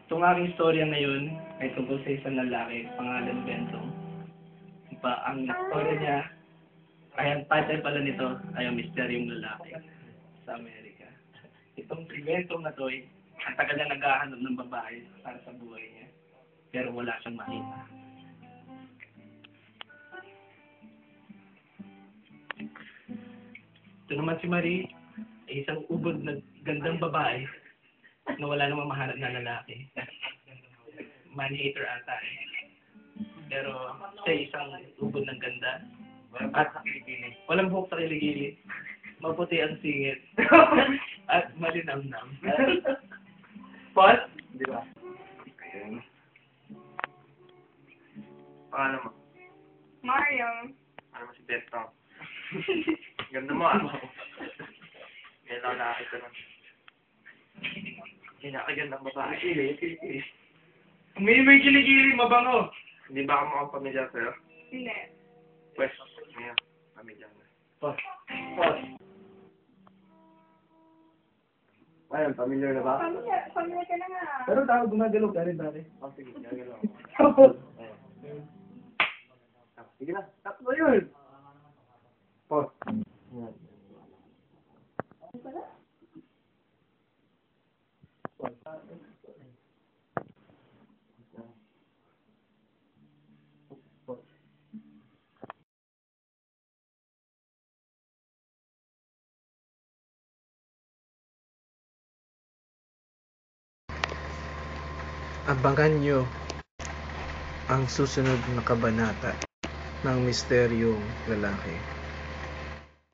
Itong aking istorya ngayon ay tungkol sa isang lalaki, pangalan Bentong. Ang istorya niya, ay ang title pala nito ay ang misteryong lalaki sa Amerika. Itong si Bentong na to ay ang tagal na naghahanap ng babae para sa buhay niya. Pero wala siyang makita. Ito naman si Marie, ay isang ubod na gandang babae na wala namang mahanap na lalaki. Money-eater ata eh. Pero siya isang ubod ng ganda. Walang buhok sa kiligili. Maputi ang singit. At malinamnam. Pot? Di ba? Paano mo? Mario. Ano mo si Betong? Ganda mo ah. Ngayon ako nakakita ng kinakagandang babae. May kiligili, mabango. Hindi ba ako mukhang pamilyar sa'yo? Hindi. Pues, ngayon, pamilyar na. Pot. Ayun, familiar na ba? Pamilya ka na nga. Pero tao gumagalaw ka rin dati. Oh, sige, gagalaw. Sige na, takbo yun! Pause. Yan. Abangan nyo ang susunod na kabanata ng Misteryong Lalaki.